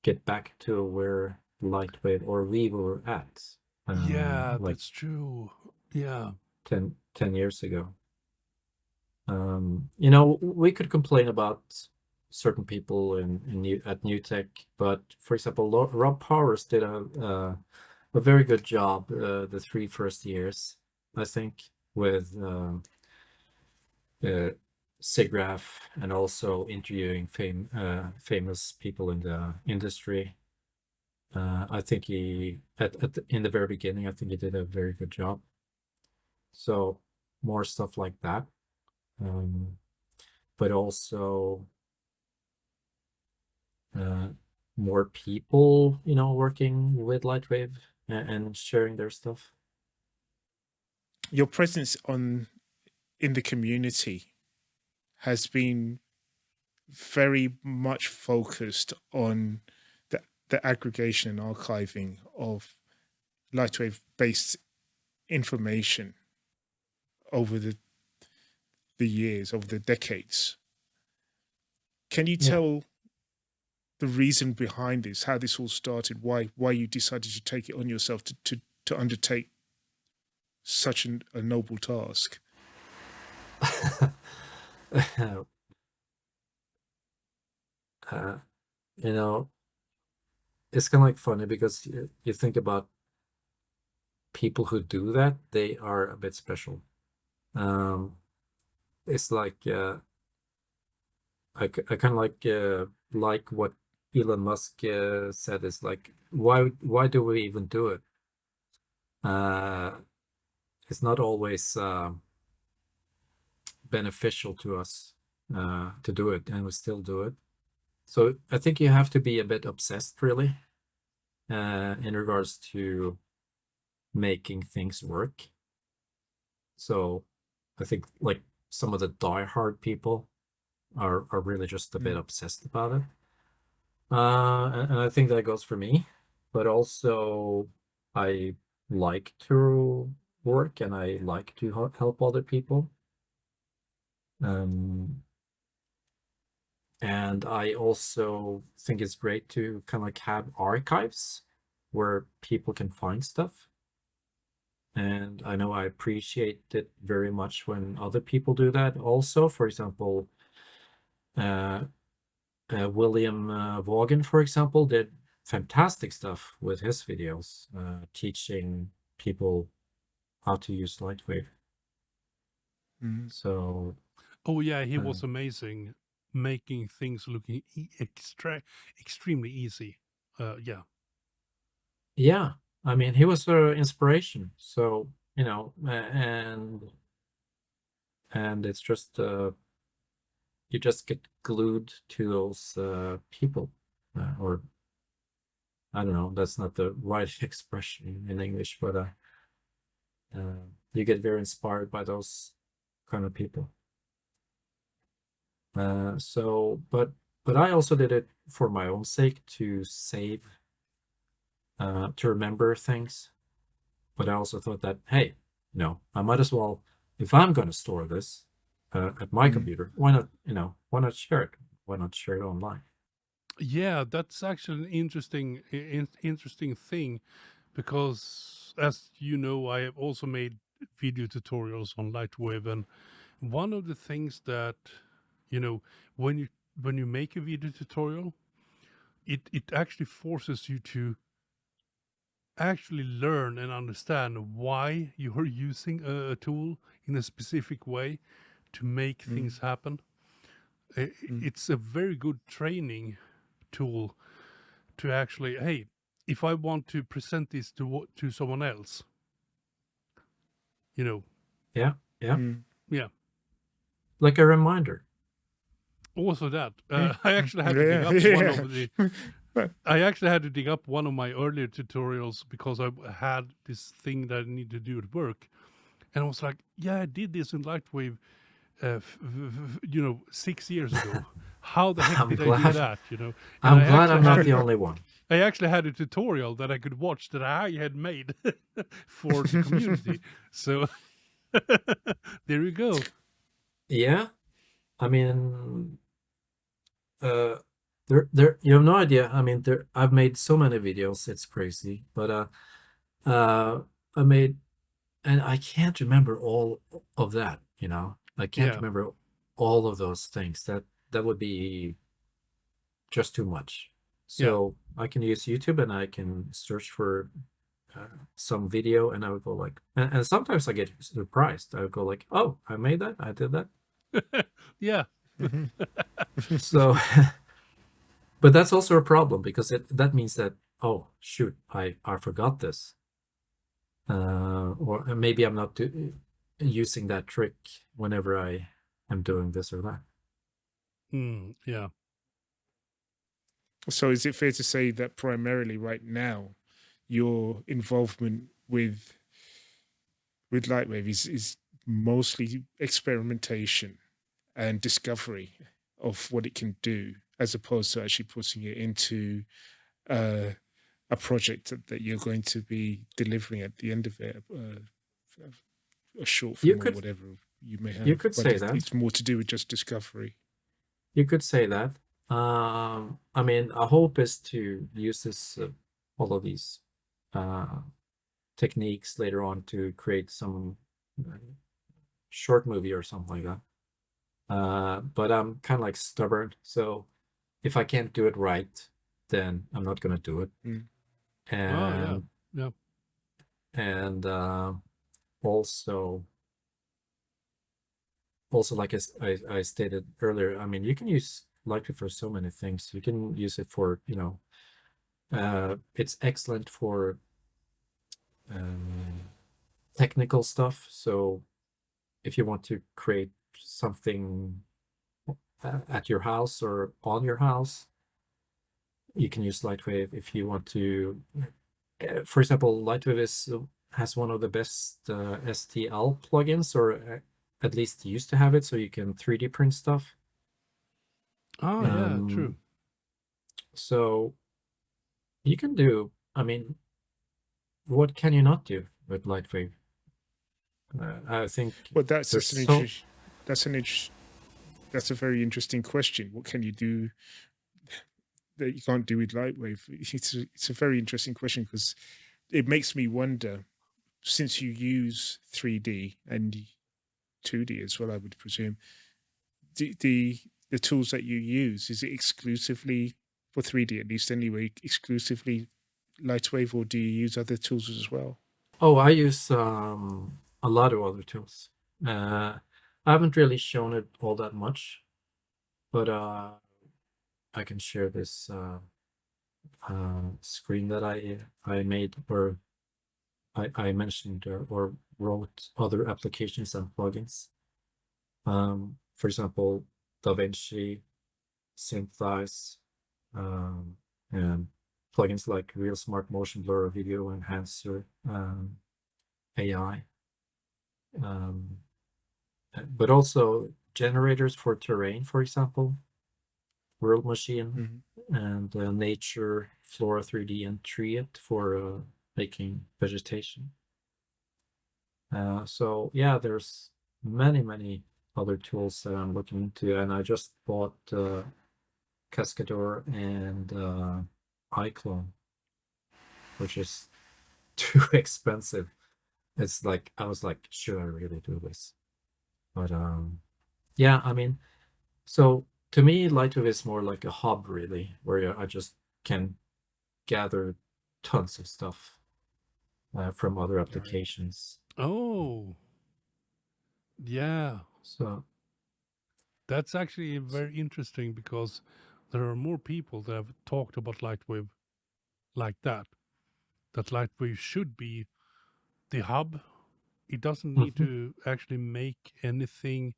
get back to where LightWave or we were at. Yeah, like that's true. Yeah. 10 years ago. You know, we could complain about certain people at New Tech, but for example, Rob Powers did a very good job the 3 first years, I think, with SIGGRAPH and also interviewing famous people in the industry. I think in the very beginning, I think he did a very good job. So more stuff like that. But also more people, you know, working with LightWave and sharing their stuff. Your presence in the community has been very much focused on the aggregation and archiving of LightWave-based information over the years, over the decades. Can you tell the reason behind this, how this all started, why you decided to take it on yourself to undertake such a noble task? You know, it's kind of like funny because you think about people who do that, they are a bit special. It's like I kind of like what Elon Musk said is like, why do we even do it? It's not always beneficial to us to do it, and we still do it. So I think you have to be a bit obsessed, really, in regards to making things work. So I think like some of the diehard people are really just a bit obsessed about it. And I think that goes for me, but also I like to work and I like to help other people. And I also think it's great to kind of like have archives where people can find stuff. And I know I appreciate it very much when other people do that also. For example, William Vaughan, for example, did fantastic stuff with his videos, teaching people how to use LightWave. So, oh yeah, he was amazing, making things looking extremely easy. Yeah, I mean, he was an inspiration. So, you know, and it's just you just get glued to those people, or I don't know, that's not the right expression in English, but you get very inspired by those kind of people. So, but I also did it for my own sake, to save, to remember things. But I also thought that, hey, no, I might as well, if I'm going to store this at my computer, why not, why not share it? Why not share it online? Yeah, that's actually an interesting thing, because as you know, I have also made video tutorials on LightWave, and one of the things that, when you make a video tutorial, it actually forces you to actually learn and understand why you are using a tool in a specific way to make things happen. It's a very good training tool to actually, hey, if I want to present this to someone else, Yeah. yeah. Like a reminder. Also that I actually had to dig up one of the. I actually had to dig up one of my earlier tutorials because I had this thing that I needed to do at work, and I was like, "Yeah, I did this in LightWave, 6 years ago," how the heck I'm did I do glad. that? You know, and I'm I glad I'm actually not had the only one. I actually had a tutorial that I could watch that I had made for the community. So there you go. Yeah, I mean, there you have no idea. I mean, I've made so many videos, it's crazy. But I made, and I can't remember all of that, you know. I can't Yeah. remember all of those things. That would be just too much. So I can use YouTube and I can search for some video, and I would go like, and sometimes I get surprised. I would go like, oh, I made that, I did that. Yeah. So, but that's also a problem because that means that, oh shoot, I forgot this, or maybe I'm not using that trick whenever I am doing this or that. Yeah. So is it fair to say that primarily right now, your involvement with LightWave is mostly experimentation and discovery of what it can do, as opposed to actually putting it into a project that you're going to be delivering at the end of it, a short film or whatever you may have. You could say that. It's more to do with just discovery. You could say that. I mean, our hope is to use this, all of these techniques later on to create some short movie or something like that. But I'm kind of like stubborn, so if I can't do it right, then I'm not gonna do it. And and also like I stated earlier, I mean, you can use LightWave for so many things. You can use it for, you know, it's excellent for technical stuff. So if you want to create something at your house or on your house, you can use LightWave. If you want to, for example, LightWave has one of the best STL plugins, or at least used to have it, so you can 3D print stuff. Oh, yeah, true. So you can do, I mean, what can you not do with LightWave? I think. Well, that's a very interesting question. What can you do that you can't do with LightWave? It's a very interesting question, because it makes me wonder, since you use 3D and 2D as well, I would presume, the tools that you use, is it exclusively for 3D, at least anyway, exclusively LightWave, or do you use other tools as well? Oh, I use a lot of other tools. I haven't really shown it all that much, but I can share this screen that I made, or I mentioned or wrote other applications and plugins. For example, DaVinci, Synthesize, and plugins like Real Smart Motion Blur, Video Enhancer, AI, but also generators for terrain, for example, World Machine, and Nature, Flora 3D, and Treeit for making vegetation. So yeah, there's many other tools that I'm looking into, and I just bought Cascador and iClone, which is too expensive. It's like, I was like, should I really do this? But yeah, I mean, so to me, LightWave is more like a hub, really, where I just can gather tons of stuff from other applications. Oh, yeah. So that's actually very interesting, because there are more people that have talked about LightWave like that. That LightWave should be the hub. It doesn't need to actually make anything.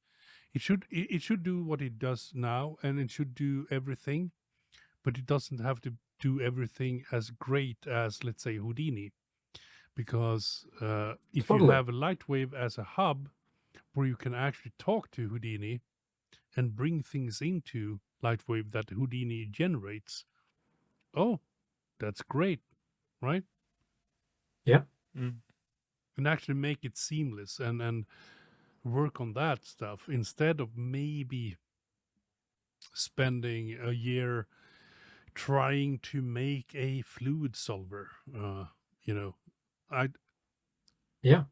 It should do what it does now, and it should do everything, but it doesn't have to do everything as great as, let's say, Houdini. Because if you have LightWave as a hub where you can actually talk to Houdini and bring things into LightWave that Houdini generates. Oh, that's great, right? Yeah. And actually make it seamless and work on that stuff instead of maybe spending a year trying to make a fluid solver. You know, I Yeah.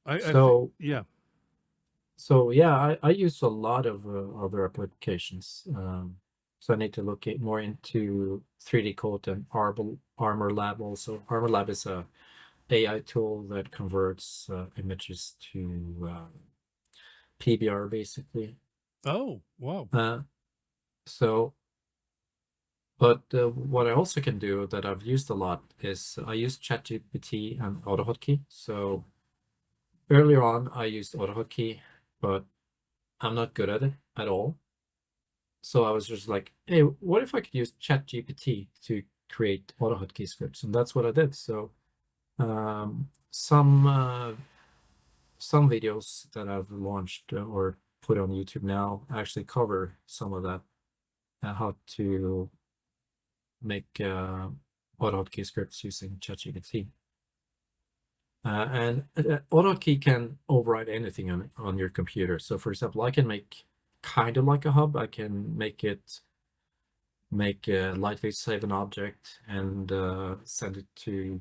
I think So yeah. so yeah, I use a lot of other applications. So I need to look more into 3D Coat and Armor Lab also. Armor Lab is a AI tool that converts images to PBR basically. Oh, wow. So, but what I also can do that I've used a lot is I use ChatGPT and AutoHotkey. So earlier on, I used AutoHotkey, but I'm not good at it at all. So I was just like, hey, what if I could use ChatGPT to create AutoHotkey scripts? And that's what I did. So some videos that I've launched or put on YouTube now actually cover some of that, how to make AutoHotkey scripts using ChatGPT. And AutoHotkey can override anything on your computer. So for example, I can make kind of like a hub. I can make a LightWave save an object and send it to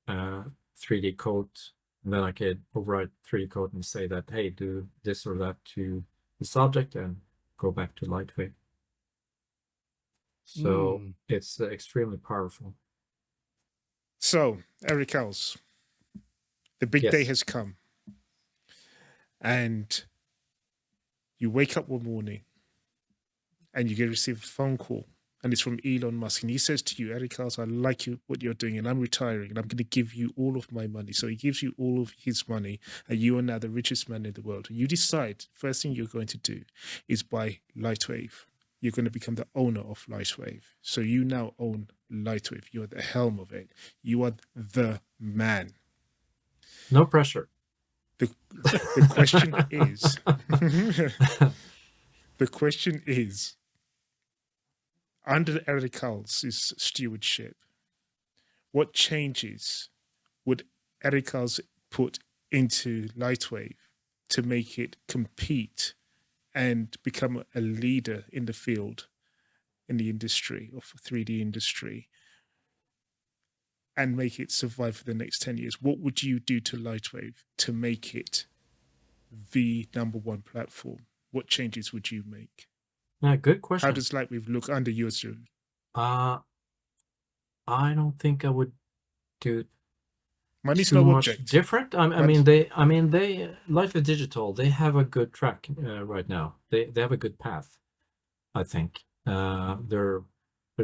3D Coat. And then I could override 3D Coat and say that, hey, do this or that to this object and go back to LightWave. So it's extremely powerful. So, erikals, the big day has come. And you wake up one morning and you get receive a phone call. And it's from Elon Musk. And he says to you, erikals, I like what you're doing. And I'm retiring. And I'm going to give you all of my money. So he gives you all of his money. And you are now the richest man in the world. You decide, first thing you're going to do is buy LightWave. You're going to become the owner of LightWave. So you now own LightWave. You're at the helm of it. You are the man. No pressure. The question is, the question is, under erikals' stewardship, what changes would erikals put into LightWave to make it compete and become a leader in the field, in the industry of 3D industry, and make it survive for the next 10 years? What would you do to LightWave to make it the #1 platform? What changes would you make? Good question. How does LightWave look under your stewardship? I don't think I would do Money's too no much object. different. I mean, LightWave Digital, they have a good track right now. They have a good path, I think. They're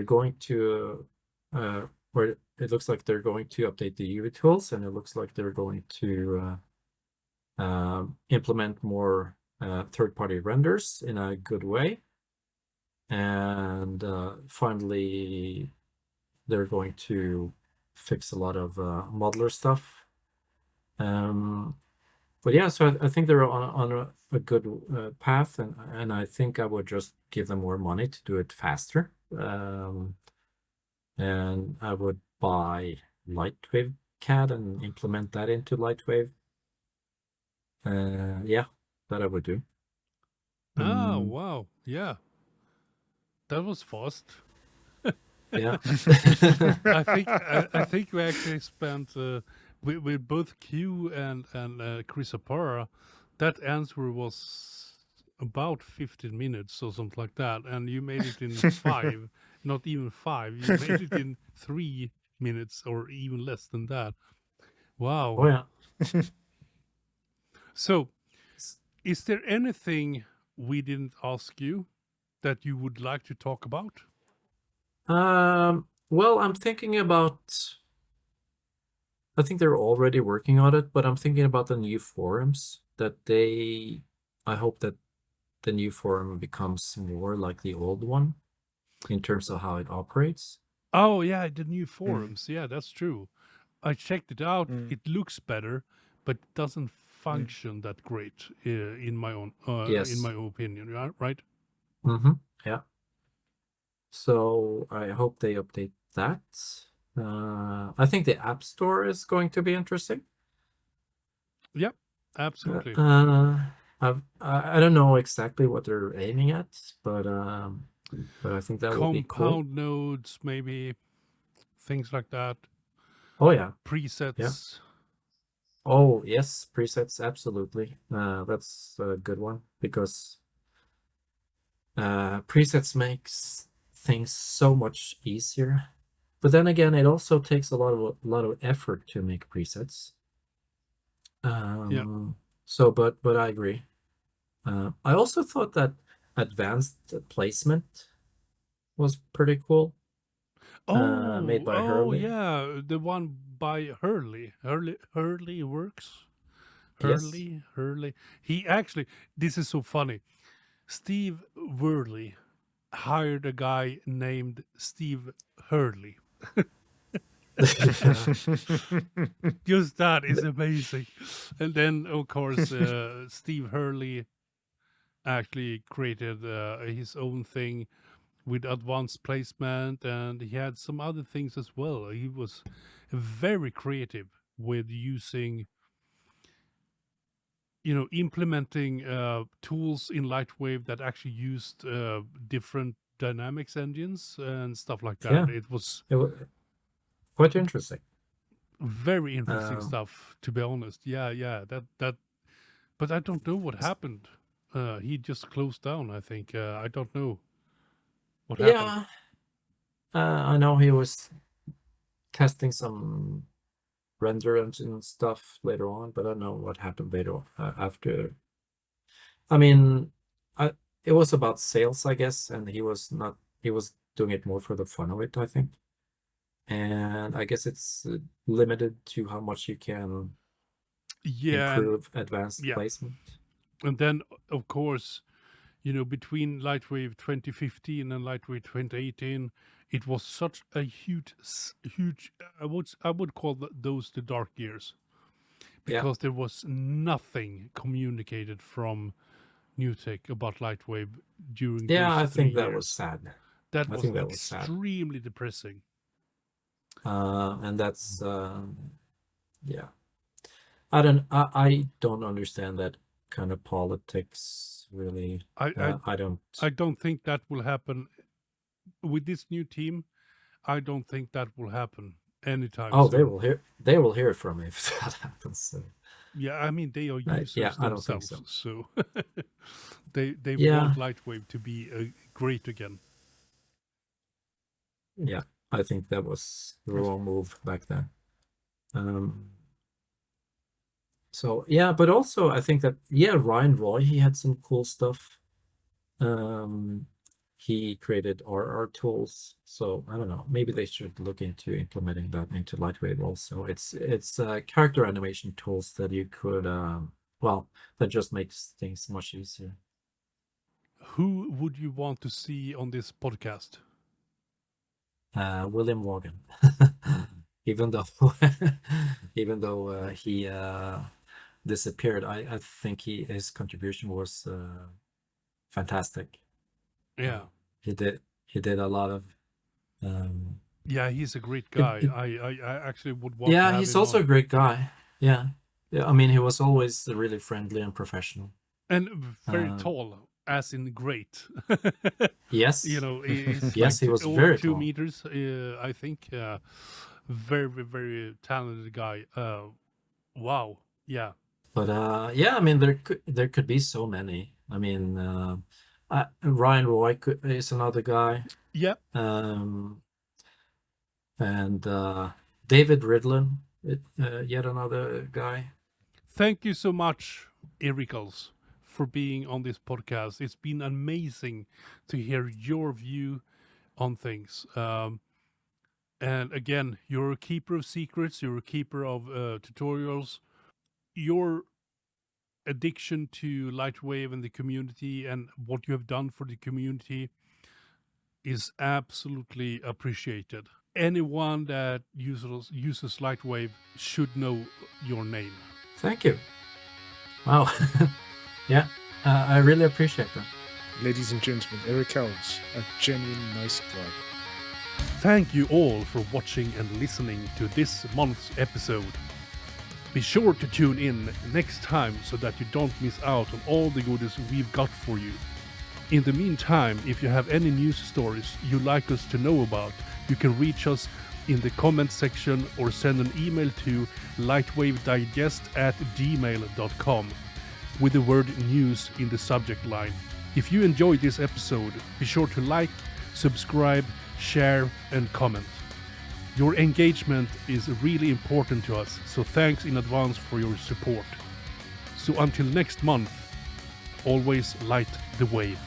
going to where it looks like they're going to update the UV tools, and it looks like they're going to implement more third-party renders in a good way. And finally, they're going to fix a lot of modeler stuff. But yeah, so I think they're on a good path, and I think I would just give them more money to do it faster. And I would buy LightWave CAD and implement that into LightWave. Yeah, that I would do. Oh, wow. Yeah. That was fast. Yeah. I think we actually spent with both Q and Chris Apara, that answer was about 15 minutes or something like that, and you made it in 5, not even 5. You made it in 3 minutes or even less than that. Wow. Oh yeah. So, is there anything we didn't ask you that you would like to talk about? Well, I'm thinking about, I think they're already working on it, but I'm thinking about the new forums that I hope that the new forum becomes more like the old one in terms of how it operates. Oh, yeah, the new forums. Yeah, that's true. I checked it out. It looks better, but it doesn't function that great in my own Yes. in my opinion, right? Mm-hmm. Yeah. So I hope they update that. I think the App Store is going to be interesting. Yep, absolutely. I don't know exactly what they're aiming at, but I think that will be cool. Compound nodes, maybe things like that. Oh yeah, Presets. Yeah. Oh yes, presets, absolutely. That's a good one because presets makes things so much easier. But then again, it also takes a lot of effort to make presets. So, but I agree. I also thought that advanced placement was pretty cool. Made by Hurley. Yeah, the one by Hurley. Hurley works. Hurley. He actually, this is so funny. Steve Worley hired a guy named Steve Hurley. Just that is amazing. And then, of course, Steve Hurley actually created his own thing with advanced placement, and he had some other things as well. He was very creative with using, implementing tools in LightWave that actually used different dynamics engines and stuff like that. Yeah. It was quite interesting. Very interesting stuff, to be honest. Yeah. That. But I don't know what happened. He just closed down, I think. I don't know what happened. I know he was testing some render engine stuff later on, but I don't know what happened later after. I mean, it was about sales, I guess, and he was doing it more for the fun of it, I think. And I guess it's limited to how much you can improve advanced placement. And then, of course, between LightWave 2015 and LightWave 2018, it was such a huge. I would call those the dark years, because there was nothing communicated from NewTek about LightWave during. I think that years. Was sad. That was extremely depressing. And that's I don't understand that kind of politics really. I don't think that will happen with this new team. I don't think that will happen anytime soon. They will hear from me if that happens. So. Yeah, I mean, they are users themselves, I don't think so they want LightWave to be great again. Yeah, I think that was the wrong move back then. So yeah, but also I think that Ryan Roy, he had some cool stuff. He created RR tools, so I don't know. Maybe they should look into implementing that into LightWave also. It's character animation tools that you could that just makes things much easier. Who would you want to see on this podcast? William Morgan. even though he disappeared, I think his contribution was fantastic. Yeah, he did a lot of. He's a great guy. I actually would want. Yeah, he's also a great guy. Yeah. I mean, he was always really friendly and professional, and very tall. As in great. Yes. He's yes, he was very 2 tall. meters, I think. Very, very talented guy. Wow. Yeah. But I mean, there could be so many. I mean, Ryan Roy is another guy. Yeah. And David Ridlin, yet another guy. Thank you so much, erikals, for being on this podcast. It's been amazing to hear your view on things. And again, you're a keeper of secrets. You're a keeper of tutorials. Your addiction to LightWave and the community and what you have done for the community is absolutely appreciated. Anyone that uses LightWave should know your name. Thank you. Wow. Yeah, I really appreciate that. Ladies and gentlemen, erikals, a genuine nice guy. Thank you all for watching and listening to this month's episode. Be sure to tune in next time so that you don't miss out on all the goodies we've got for you. In the meantime, if you have any news stories you'd like us to know about, you can reach us in the comment section or send an email to lightwavedigest@gmail.com with the word news in the subject line. If you enjoyed this episode, be sure to like, subscribe, share and comment. Your engagement is really important to us, so thanks in advance for your support. So until next month, always light the wave.